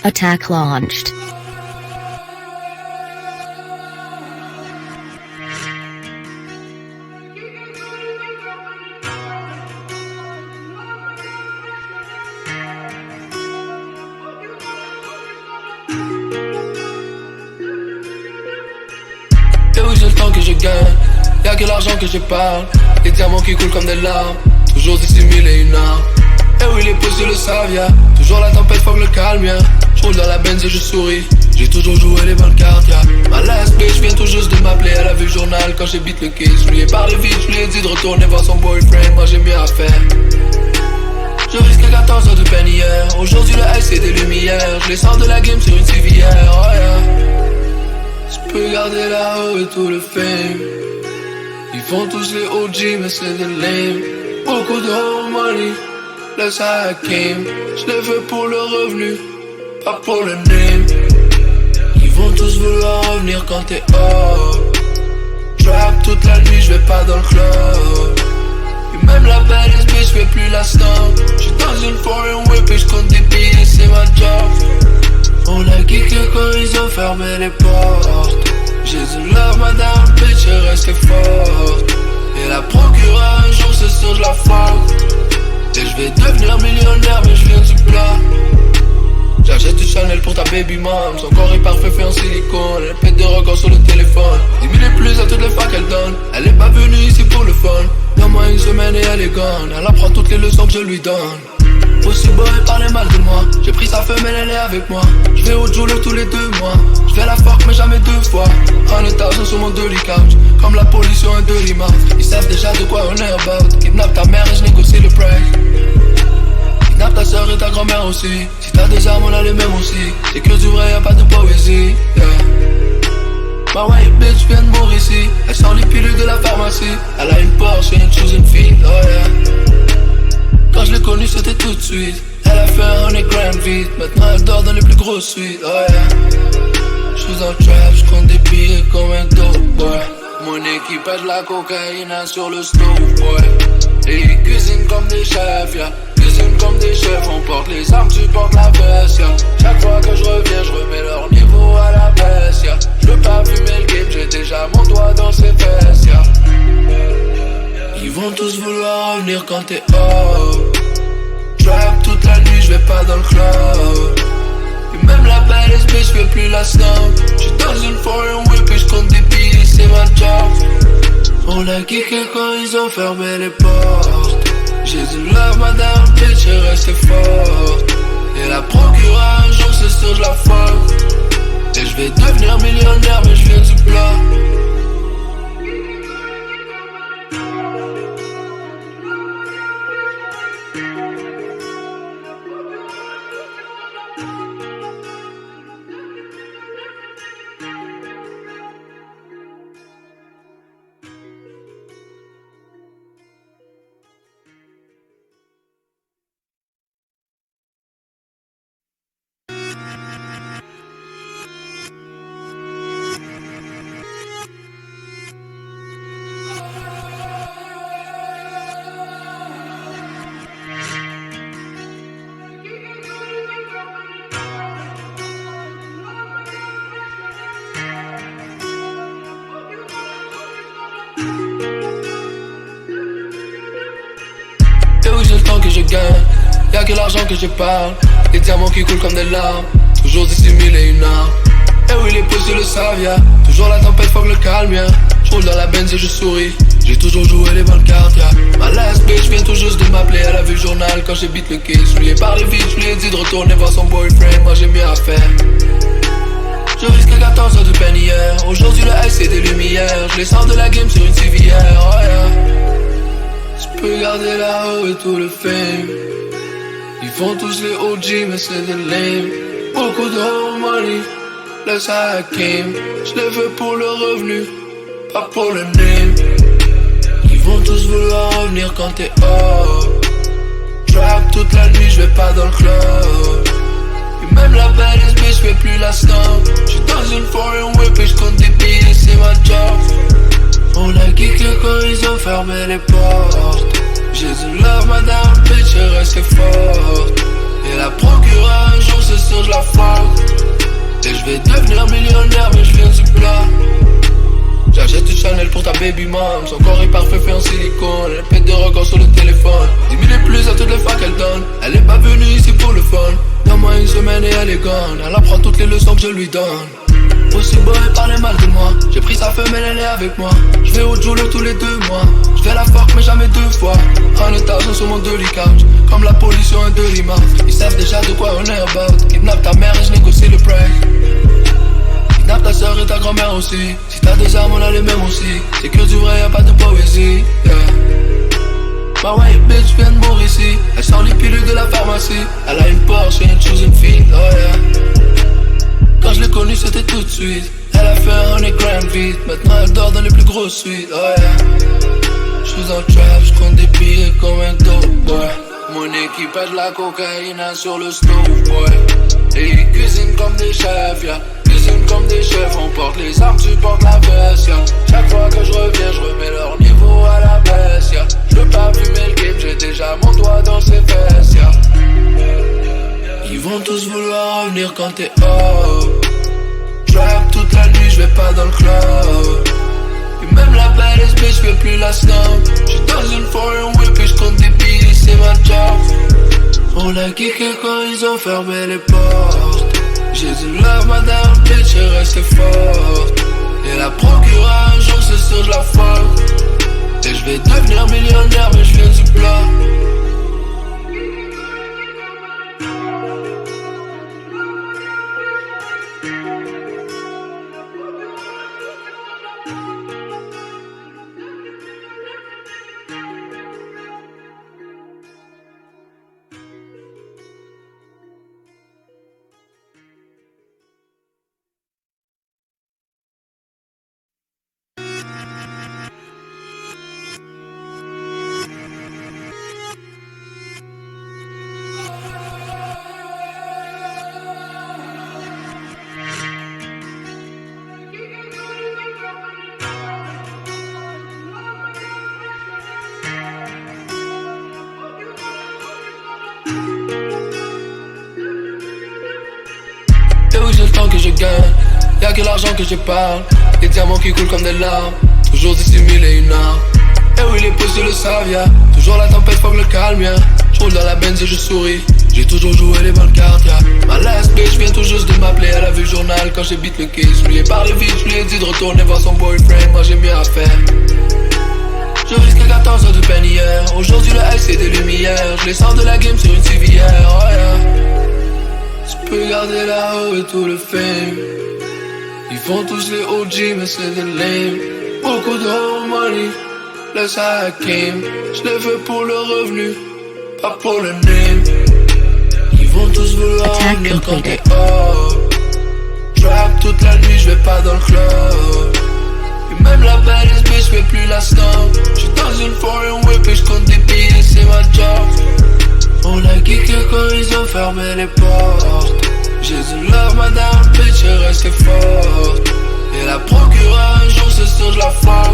Attack launched. Et oui, j'ai le temps que je gagne, y'a que l'argent que je parle. Les diamants qui coulent comme des larmes, toujours dissimulés une arme. Et oui, les pouces le savent, yeah. Toujours la tempête, fuck le calme, yeah. J'roule dans la Benz et je souris, j'ai toujours joué les bonnes cartes, yeah. Ma last bitch vient tout juste de m'appeler, elle a vu le journal quand j'ai beat le kiss. Je lui ai parlé vite, je lui ai dit de retourner voir son boyfriend, moi j'ai mieux à faire. Je risque 14 heures de peine hier, aujourd'hui le ice c'est des lumières. Je les sors de la game sur une civière, oh yeah. Je peux garder la haut et tout le fame. Ils font tous les OG mais c'est des lame. Beaucoup de old money, that's how I came. Je l'ai fait pour le revenu, pas pour le name. Ils vont tous vouloir revenir quand t'es off. Trap toute la nuit, j'vais pas dans le club. Et même la baddest bitch fait plus la snob. J'suis dans une foreign whip et j'compte des billets, c'est ma job. On a kické quand ils ont fermé les portes. J'ai du love madame, bitch, elle reste forte. Et la procureure un jour c'est sûr j'la fuck. Et j'vais devenir millionnaire mais j'viens du plat. J'achète du Chanel pour ta baby mom. Son corps est parfait fait en silicone. Elle pète des records sur le téléphone. 10 000 et plus à toutes les fois qu'elle donne. Elle est pas venue ici pour le fun. Dans moins une semaine et elle est gone. Elle apprend toutes les leçons que je lui donne. Aussi beau et parler mal de moi. J'ai pris sa femelle, elle est avec moi. J'vais au Jolo tous les 2 mois. J'fais la fork mais jamais 2 fois. 100,000 sur mon dirty couch. Comme la police sur un dirty mouth. Ils savent déjà de quoi on est about. Kidnappe ta mère et j'négocie le price. Kidnappe ta soeur et ta grand-mère aussi. Si t'as des armes on a les mêmes aussi. C'est que du vrai, y'a pas de poésie, yeah. Ma white bitch vient de mourir ici. Elle sort les pilules de la pharmacie. Elle a une Porsche et une choosing feed, oh yeah. Quand je l'ai connue c'était tout de suite. Elle a fait un 100 grand vite. Maintenant elle dort dans les plus grosses suites, oh yeah. J'suis en trap, j'compte des billets comme un dope boy. Mon équipe a de la cocaïne sur le stove boy. Et ils cuisinent comme des chefs, yeah. Cuisinent comme des chefs, on porte les armes, tu portes la veste, yeah. Chaque fois que je reviens, je remets leur niveau à la baisse, yeah. J'veux pas fumer le game, j'ai déjà mon doigt dans ses fesses, yeah. Ils vont tous vouloir revenir quand t'es off. Trap toute la nuit, j'vais pas dans le club. Et même la baddest bitch fait plus la snob. J'suis dans une foreign whip et j'compte des billets, c'est ma job. On a kické quand ils ont fermé les portes. J'ai du love madame, bitch, elle reste forte. Et la procureure un jour c'est sûr j'la fuck. Et j'vais devenir millionnaire mais j'viens du plat. Que je gagne, y'a que l'argent que je parle. Les diamants qui coulent comme des larmes, toujours dissimulés une arme. Et oui les pouces le savent, yeah. Toujours la tempête, fuck le calme, yeah. J'roule dans la Benz et je souris, j'ai toujours joué les bonnes cartes, yeah. Ma last bitch vient tout juste de m'appeler, elle a vu le journal quand j'ai beat le kiss. Je lui ai parlé vite, je lui ai dit de retourner voir son boyfriend, moi j'ai mieux à faire. Je risque 14 heures de peine hier, aujourd'hui le ice c'est des lumières. Je les sors de la game sur une civière, oh yeah. Je peux garder la haut et tout le fame. Ils font tous les OG mais c'est des lame. Beaucoup de old money, that's how I came. Je l'ai fait pour le revenu, pas pour le name. Ils vont tous vouloir revenir quand t'es off. Trap toute la nuit, j'vais pas dans le club. Et même la baddest bitch fait plus la snob. J'suis dans une foreign whip et j'compte des billets, c'est ma job. On a kické quand ils ont fermé les portes. J'ai du love madame, bitch, elle reste forte. Et la procureure un jour c'est sûr j'la fuck. Et je vais devenir millionnaire mais je viens du plat. J'achète du Chanel pour ta baby mom. Son corps est parfait fait en silicone. Elle pète des records sur le téléphone. 10 000 et plus à toutes les fois qu'elle donne. Elle est pas venue ici pour le fun. Donne-moi une semaine et elle est gone. Elle apprend toutes les leçons que je lui donne. Aussi beau et parler mal de moi. J'ai pris sa femelle, elle est avec moi. Je vais au Jolo tous les 2 mois. Je fais la fork mais jamais 2 fois. 100,000 sur mon dolly couch. Comme la police sur un dolly mouth. Ils savent déjà de quoi on est about. Kidnappe ta mère et je négocie le price. Kidnappe ta soeur et ta grand-mère aussi. Si t'as des armes on a les mêmes aussi. C'est que du vrai, y'a pas de poésie, yeah. Ma white bitch vient de mourir ici. Elle sort les pilules de la pharmacie. Elle a une Porsche et une choosing feet, oh yeah. Quand je l'ai connue c'était tout de suite. Elle a fait un 100 grammes vite. Maintenant elle dort dans les plus grosses suites, oh yeah. J'suis en trap, j'compte des billets comme un dope boy. Mon équipage la cocaïne sur le stove boy. Et ils cuisinent comme des chefs, yeah. Cuisinent comme des chefs, on porte les armes, tu portes la veste, yeah. Chaque fois que je reviens, je remets leur niveau à la baisse, yeah. J'veux pas fumer le game, j'ai déjà mon doigt dans ses fesses, yeah. Ils vont tous vouloir revenir quand t'es up. Trap toute la nuit, j'vais pas dans le club. Et même la baddest bitch fait plus la snob. J'suis dans une foreign whip et j'compte des billets, c'est ma job. On l'a kické quand ils ont fermé les portes. J'ai du love, madame bitch, et restée forte. Et la procureur un jour c'est sûr j'la fuck. Et j'vais devenir millionnaire mais j'viens du plat. Que je gagne, y'a que l'argent que je parle. Les diamants qui coulent comme des larmes. Toujours dissimulés et une arme. Et oui les pouces le savent, yeah. Toujours la tempête, faut que le calme, yeah. J'roule dans la Benz et je souris. J'ai toujours joué les bonnes cartes, yeah. Ma last bitch vient tout juste de m'appeler. Elle a vu le journal quand j'ai beat le kiss. Je lui ai parlé vite, je lui ai dit de retourner voir son boyfriend. Moi j'ai mieux à faire. Je risque 14 heures de peine hier. Aujourd'hui le ice c'est des lumières. Je les sors de la game sur une civière, oh yeah. Je peux garder la haut et tout le fame. Ils font tous les OG mais c'est des lame. Beaucoup de home money, laisse à Hakim. Je l'ai fait pour le revenu, pas pour le name. Ils vont tous vouloir revenir quand t'es up. Trap toute la nuit, j'vais pas dans le club. Et même la baddest bitch fait plus la snob. J'suis dans une foreign whip et j'compte des billets, c'est ma job. On l'a kické quand ils ont fermé les portes. J'ai du love, madame bitch, et restée forte. Et la procureure un jour c'est sûr j'la fuck.